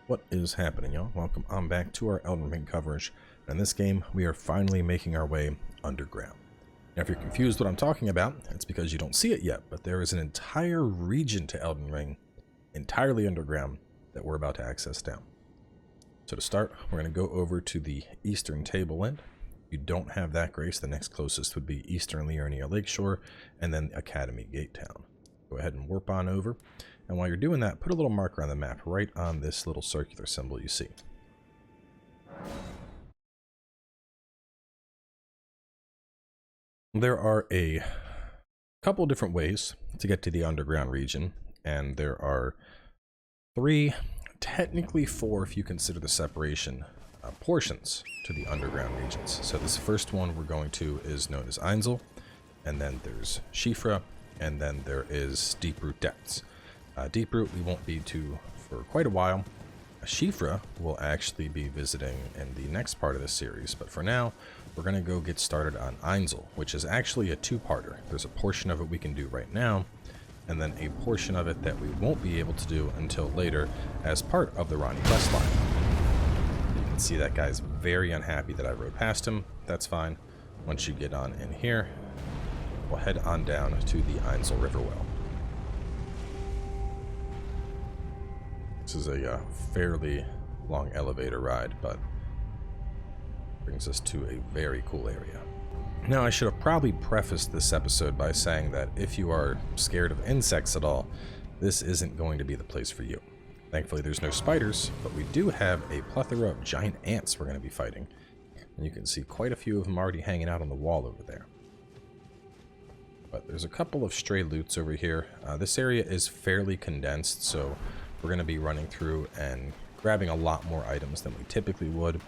What is happening, y'all? Welcome on back to our Elden Ring coverage. In this game, we are finally making our way underground. Now, if you're confused what I'm talking about, it's because you don't see it yet, but there is an entire region to Elden Ring, entirely underground, that we're about to access now. So to start, we're going to go over to the eastern tableland. If you don't have that grace, the next closest would be Eastern Liurnia Lakeshore, and then Academy Gate Town. Go ahead and warp on over. And while you're doing that, put a little marker on the map right on this little circular symbol you see. There are a couple different ways to get to the underground region, and there are three, technically four if you consider the separation portions to the underground regions. So this first one we're going to is known as Ainsel, and then there's Shifra, and then there is Deeproot Depths. Deeproot we won't be to for quite a while. Shifra will actually be visiting in the next part of the series, but for now we're going to go get started on Ainsel, which is actually a two-parter. There's a portion of it we can do right now, and then a portion of it that we won't be able to do until later as part of the Ranni questline. You can see that guy's very unhappy that I rode past him. That's fine. Once you get on in here, we'll head on down to the Ainsel River Well. This is a fairly long elevator ride, but brings us to a very cool area. Now, I should have probably prefaced this episode by saying that if you are scared of insects at all, this isn't going to be the place for you. Thankfully, there's no spiders, but we do have a plethora of giant ants we're going to be fighting. And you can see quite a few of them already hanging out on the wall over there. But there's a couple of stray loots over here. This area is fairly condensed, so we're going to be running through and grabbing a lot more items than we typically would.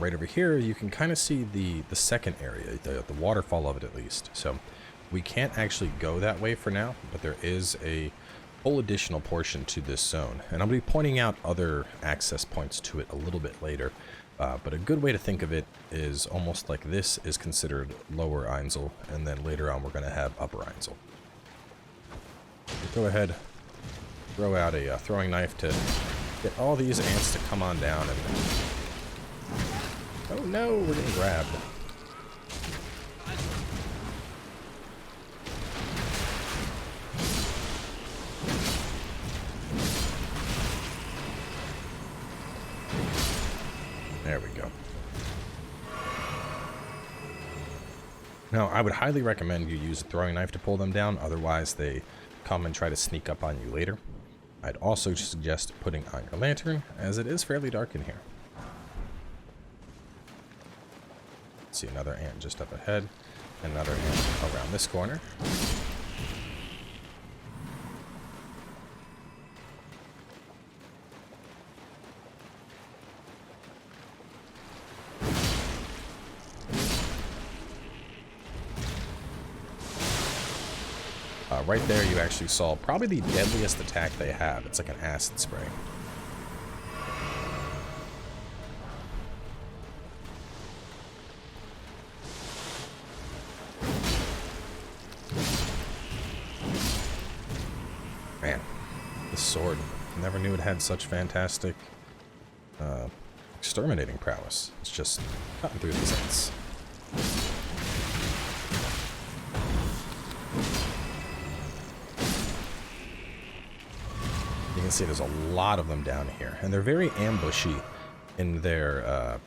Right over here, you can kind of see the second area, the waterfall of it at least. So we can't actually go that way for now, but there is a whole additional portion to this zone. And I'm going to be pointing out other access points to it a little bit later. But a good way to think of it is almost like this is considered Lower Ainsel, and then later on we're going to have Upper Ainsel. Go ahead, throw out a throwing knife to get all these ants to come on down. And oh no, we're getting grabbed. There we go. Now, I would highly recommend you use a throwing knife to pull them down, otherwise they come and try to sneak up on you later. I'd also suggest putting on your lantern, as it is fairly dark in here. See another ant just up ahead, another ant around this corner. Right there you actually saw probably the deadliest attack they have. It's like an acid spray. Man, this sword. I never knew it had such fantastic exterminating prowess. It's just cutting through these ants. You can see there's a lot of them down here, and they're very ambushy in their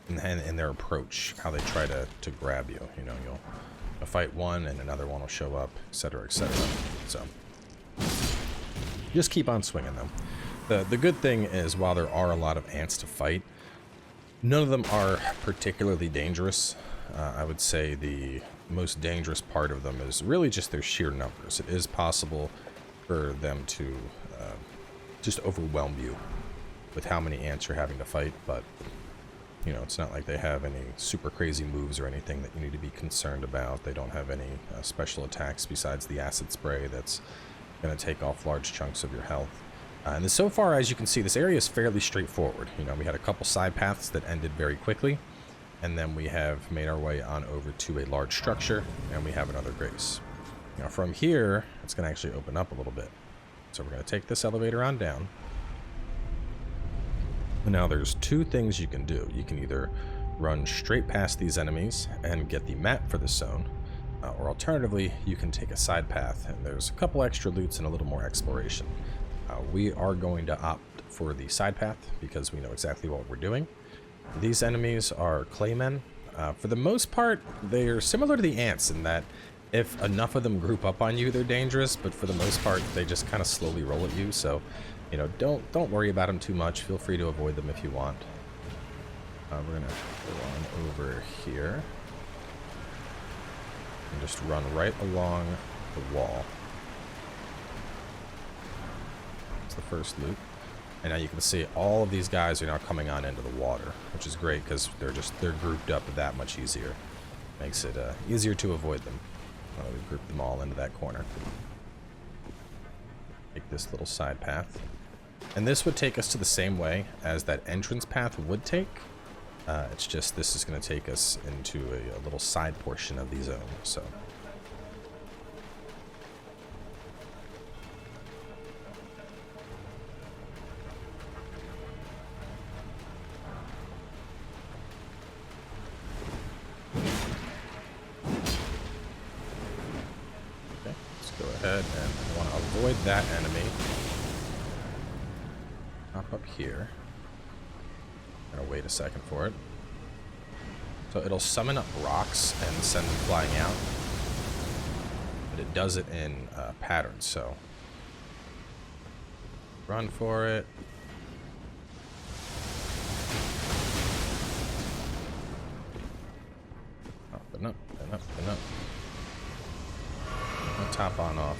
in their approach, how they try to grab you. You know, you'll fight one and another one will show up, etc., etc. So just keep on swinging them. The good thing is, while there are a lot of ants to fight, none of them are particularly dangerous. I would say the most dangerous part of them is really just their sheer numbers. It is possible for them to just overwhelm you with how many ants you're having to fight, but you know, it's not like they have any super crazy moves or anything that you need to be concerned about. They don't have any special attacks besides the acid spray that's going to take off large chunks of your health. And so far, as you can see, this area is fairly straightforward. You know, we had a couple side paths that ended very quickly, and then we have made our way on over to a large structure, and we have another grace. Now from here, it's going to actually open up a little bit. So we're going to take this elevator on down. Now there's two things you can do. You can either run straight past these enemies and get the map for the zone, or alternatively, you can take a side path, and there's a couple extra loots and a little more exploration. We are going to opt for the side path because we know exactly what we're doing. These enemies are claymen. For the most part, they're similar to the ants in that if enough of them group up on you, they're dangerous, but for the most part, they just kind of slowly roll at you, so, you know, don't worry about them too much. Feel free to avoid them if you want. We're gonna go on over here and just run right along the wall. That's the first loop. And now you can see all of these guys are now coming on into the water, which is great because they're grouped up that much easier. Makes it easier to avoid them. We group them all into that corner. Take this little side path. And this would take us to the same way as that entrance path would take. It's just this is going to take us into a little side portion of the zone. So. And I want to avoid that enemy. Hop up here. I'm gonna wait a second for it. So it'll summon up rocks and send them flying out. But it does it in patterns, so run for it. Up and up and up and up. I'll top on off.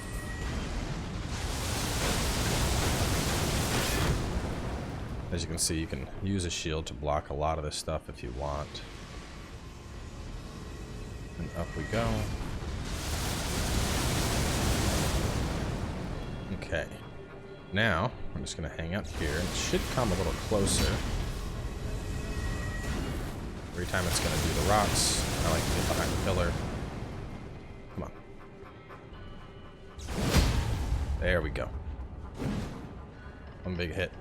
As you can see, you can use a shield to block a lot of this stuff if you want. And up we go. Okay. Now, I'm just going to hang out here. It should come a little closer. Every time it's going to do the rocks, I like to get behind the pillar. Come on. There we go. One big hit.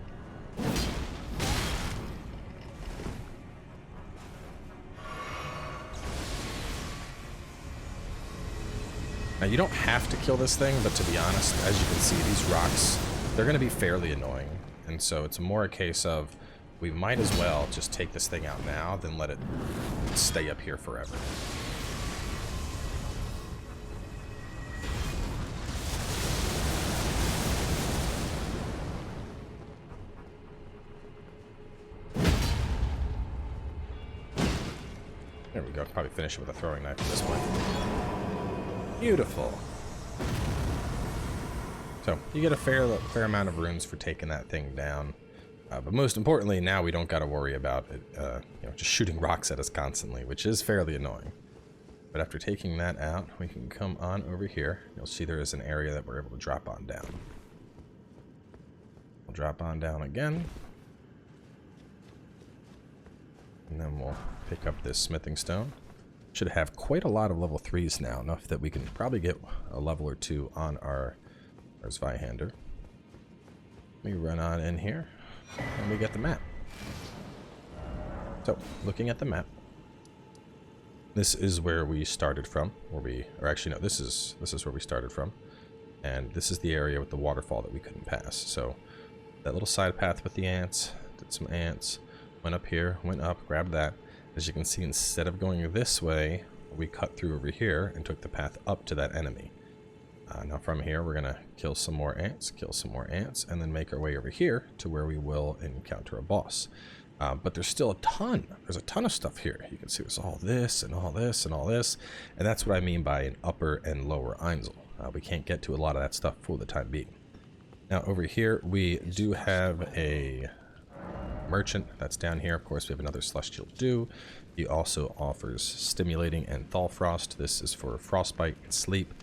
Now you don't have to kill this thing, but to be honest, as you can see, these rocks, they're going to be fairly annoying. And so it's more a case of we might as well just take this thing out now than let it stay up here forever. There we go. Probably finish it with a throwing knife at this point. Beautiful. So you get a fair amount of runes for taking that thing down. But most importantly, now we don't got to worry about it, you know, just shooting rocks at us constantly, which is fairly annoying. But after taking that out, we can come on over here. You'll see there is an area that we're able to drop on down. We'll drop on down again. And then we'll pick up this smithing stone. Should have quite a lot of level 3s now, enough that we can probably get a level or 2 on our Zweihander. We run on in here, and we get the map. So, looking at the map, this is where we started from, or actually no, this is where we started from, and this is the area with the waterfall that we couldn't pass. So, that little side path with the ants, did some ants, went up here, went up, grabbed that. As you can see, instead of going this way, we cut through over here and took the path up to that enemy. Now from here, we're going to kill some more ants, and then make our way over here to where we will encounter a boss. But there's still a ton. There's a ton of stuff here. You can see there's all this and all this and all this. And that's what I mean by an upper and lower Ainsel. We can't get to a lot of that stuff for the time being. Now over here, we do have a merchant that's down here. Of course, we have another celestial dew. He also offers stimulating and thaw frost. This is for frostbite and sleep.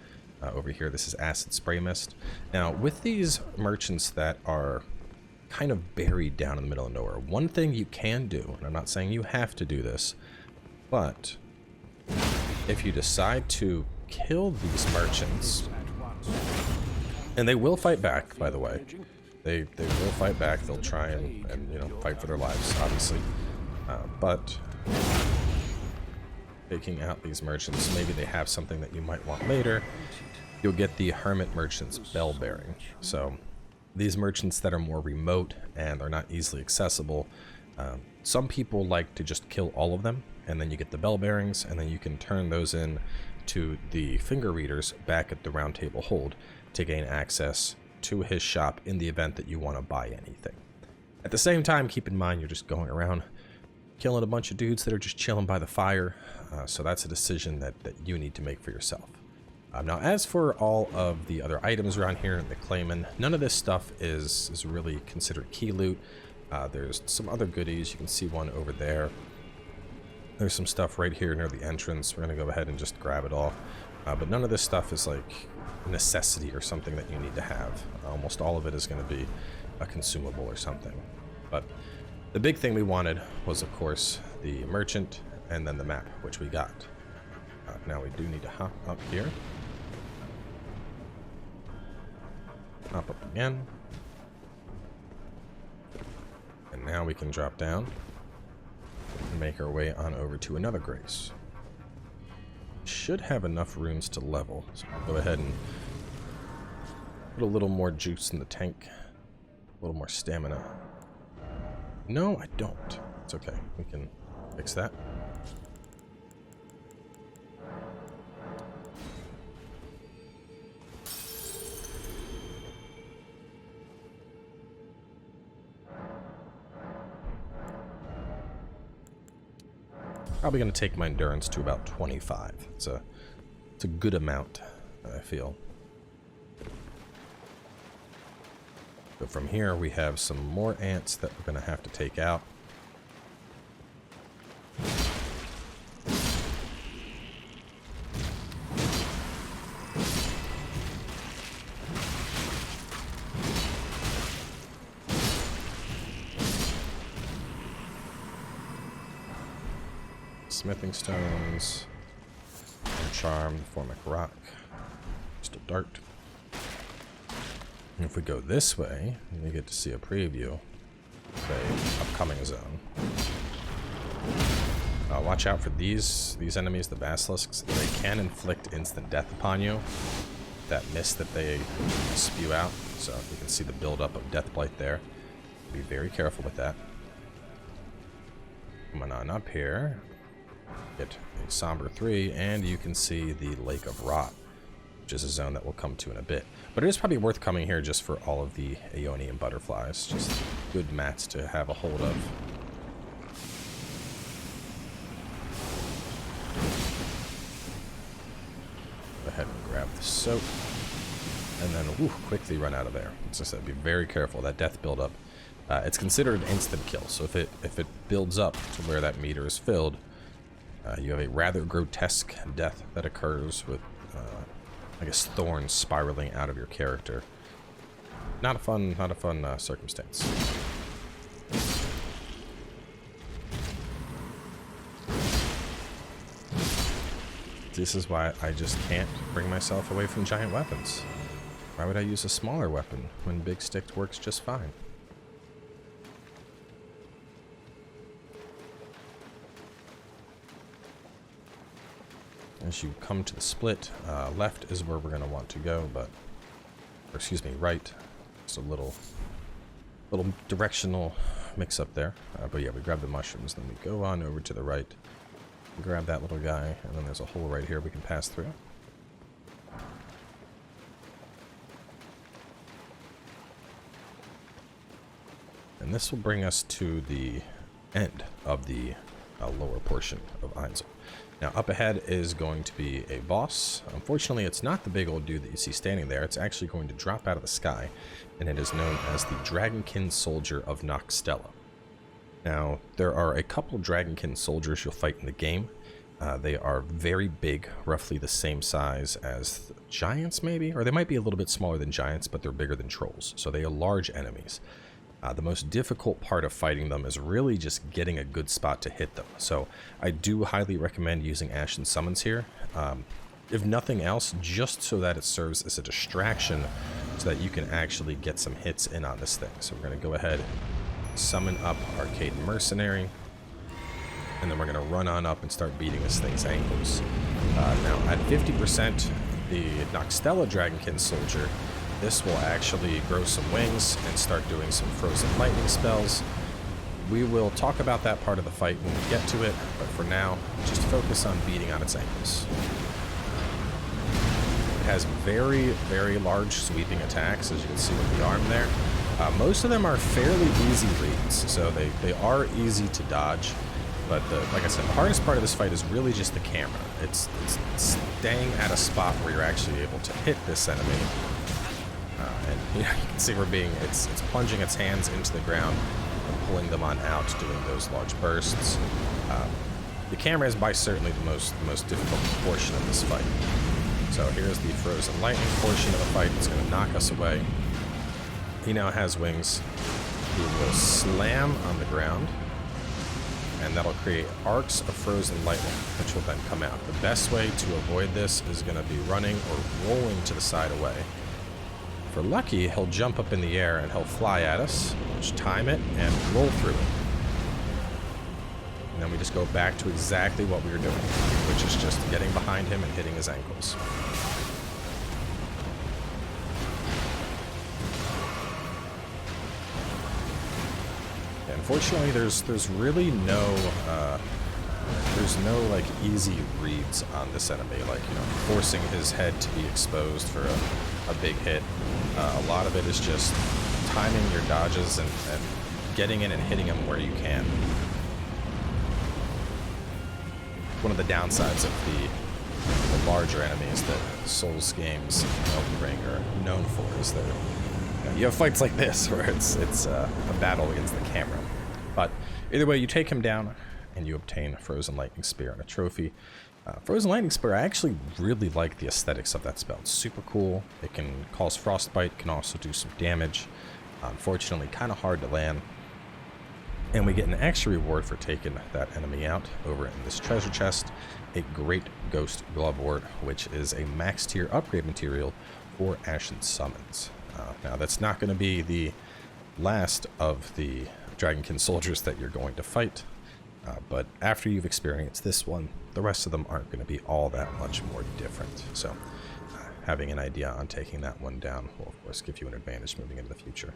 Over here, this is acid spray mist. Now, with these merchants that are kind of buried down in the middle of nowhere, one thing you can do, and I'm not saying you have to do this, but if you decide to kill these merchants, and they will fight back, by the way, They will fight back. They'll try and you know, fight for their lives, obviously. But taking out these merchants, maybe they have something that you might want later. You'll get the Hermit Merchant's Bell Bearing. So these merchants that are more remote and are not easily accessible, some people like to just kill all of them, and then you get the Bell Bearings, and then you can turn those in to the finger readers back at the Round Table Hold to gain access to his shop in the event that you want to buy anything. At the same time, keep in mind you're just going around killing a bunch of dudes that are just chilling by the fire, so that's a decision that you need to make for yourself. Now, as for all of the other items around here in the Clayman, none of this stuff is really considered key loot. There's some other goodies. You can see one over there. There's some stuff right here near the entrance. We're going to go ahead and just grab it all. But none of this stuff is like a necessity or something that you need to have. Almost all of it is going to be a consumable or something. But the big thing we wanted was, of course, the merchant and then the map, which we got. Now we do need to hop up here. Hop up again. And now we can drop down and make our way on over to another grace. Should have enough rooms to level, so we'll go ahead and put a little more juice in the tank, a little more stamina. No, I don't. It's okay, we can fix that. Probably going to take my endurance to about 25. It's a good amount, I feel. So from here we have some more ants that we're going to have to take out. Smithing stones, charm, formic rock, just a dart. And if we go this way, we get to see a preview of the upcoming zone. Watch out for these enemies, the basilisks. They can inflict instant death upon you. That mist that they spew out. So you can see the buildup of death blight there. Be very careful with that. Coming on up here. Get a Somber 3, and you can see the Lake of Rot, which is a zone that we'll come to in a bit. But it is probably worth coming here just for all of the Aeonian butterflies. Just good mats to have a hold of. Go ahead and grab the soap, and then quickly run out of there. As I said, be very careful. That death buildup, it's considered an instant kill. So if it builds up to where that meter is filled, you have a rather grotesque death that occurs with, I guess, thorns spiraling out of your character. Not a fun circumstance. This is why I just can't bring myself away from giant weapons. Why would I use a smaller weapon when big stick works just fine? As you come to the split, left is where we're going to want to go, but, or excuse me, right. Just a little directional mix-up there. But yeah, we grab the mushrooms, then we go on over to the right, grab that little guy, and then there's a hole right here we can pass through. And this will bring us to the end of the lower portion of Ainsel. Now, up ahead is going to be a boss. Unfortunately, it's not the big old dude that you see standing there. It's actually going to drop out of the sky, and it is known as the Dragonkin Soldier of Noxtella. Now, there are a couple Dragonkin soldiers you'll fight in the game. They are very big, roughly the same size as giants, maybe? Or they might be a little bit smaller than giants, but they're bigger than trolls. So they are large enemies. The most difficult part of fighting them is really just getting a good spot to hit them. So I do highly recommend using Ashen Summons here. if nothing else, just so that it serves as a distraction so that you can actually get some hits in on this thing. So we're going to go ahead, summon up Arcade Mercenary, and then we're going to run on up and start beating this thing's ankles. Now, at 50%, the Noxtella Dragonkin Soldier, this will actually grow some wings and start doing some frozen lightning spells. We will talk about that part of the fight when we get to it, but for now, just focus on beating on its ankles. It has very, very large sweeping attacks, as you can see with the arm there. Most of them are fairly easy reads, so they are easy to dodge. But like I said, the hardest part of this fight is really just the camera. It's staying at a spot where you're actually able to hit this enemy. And you can see it's plunging its hands into the ground and pulling them on out, doing those large bursts. The camera is by certainly the most difficult portion of this fight. So here's the frozen lightning portion of the fight. It's going to knock us away. He now has wings. He will slam on the ground, and that'll create arcs of frozen lightning, which will then come out. The best way to avoid this is going to be running or rolling to the side away. If we're lucky, he'll jump up in the air and he'll fly at us, just time it, and roll through it. And then we just go back to exactly what we were doing, which is just getting behind him and hitting his ankles. Unfortunately, there's really no like easy reads on this enemy, like, you know, forcing his head to be exposed for a big hit. A lot of it is just timing your dodges and getting in and hitting him where you can. One of the downsides of the larger enemies that Souls games, Elden Ring, are known for is that you have fights like this where it's a battle against the camera. But either way, you take him down and you obtain Frozen Lightning Spear and a trophy. Frozen Lightning Spear, I actually really like the aesthetics of that spell. It's super cool. It can cause frostbite, can also do some damage. Unfortunately, kind of hard to land. And we get an extra reward for taking that enemy out over in this treasure chest, a Great Ghost Glovewort, which is a max tier upgrade material for Ashen Summons. Now, that's not going to be the last of the Dragonkin soldiers that you're going to fight, but after you've experienced this one, the rest of them aren't going to be all that much more different. So having an idea on taking that one down will, of course, give you an advantage moving into the future.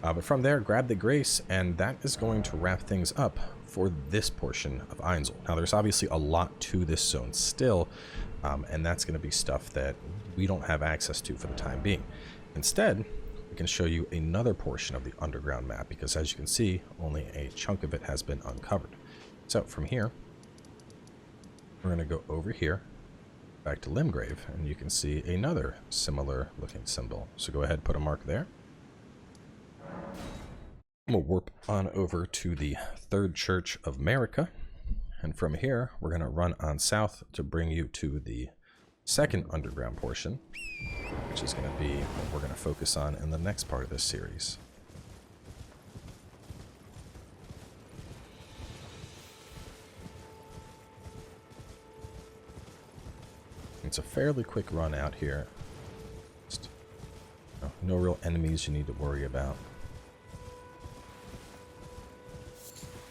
But from there, grab the Grace, and that is going to wrap things up for this portion of Ainsel. Now, there's obviously a lot to this zone still, and that's going to be stuff that we don't have access to for the time being. Instead, we can show you another portion of the underground map, because as you can see, only a chunk of it has been uncovered. So from here, we're going to go over here, back to Limgrave, and you can see another similar looking symbol. So go ahead, put a mark there. We'll warp on over to the Third Church of Marika, and from here, we're going to run on south to bring you to the second underground portion, which is going to be what we're going to focus on in the next part of this series. It's a fairly quick run out here. Just, no real enemies you need to worry about.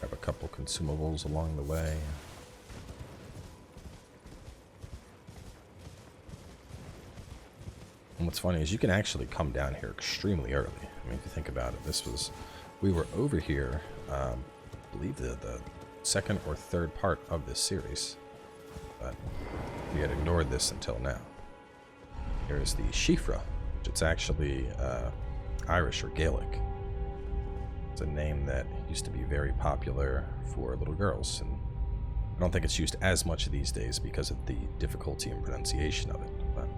Grab a couple consumables along the way. And what's funny is you can actually come down here extremely early. I mean, if you think about it, we were over here, I believe the second or third part of this series, but we had ignored this until now. Here's the Shifra, which it's actually Irish or Gaelic. It's a name that used to be very popular for little girls, and I don't think it's used as much these days because of the difficulty in pronunciation of it. But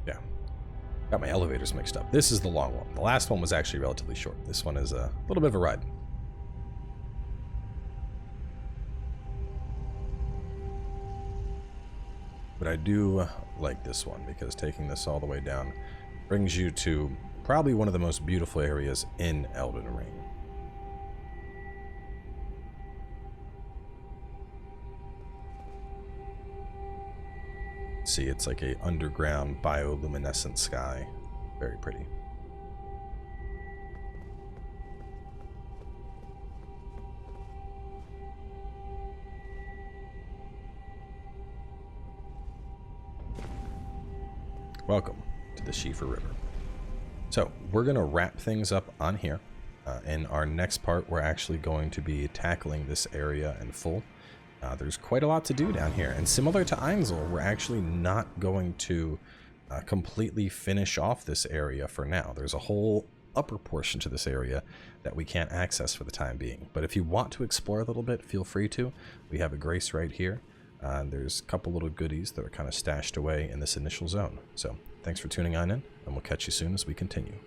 yeah, got my elevators mixed up. This is the long one. The last one was actually relatively short. This one is a little bit of a ride. But I do like this one because taking this all the way down brings you to probably one of the most beautiful areas in Elden Ring. See, it's like a underground bioluminescent sky. Very pretty. Welcome to the Schiefer River. So we're going to wrap things up on here. In our next part, we're actually going to be tackling this area in full. There's quite a lot to do down here, and similar to Ainsel, we're actually not going to completely finish off this area for now. There's a whole upper portion to this area that we can't access for the time being. But if you want to explore a little bit, feel free to. We have a grace right here. There's a couple little goodies that are kind of stashed away in this initial zone. So thanks for tuning on in, and we'll catch you soon as we continue.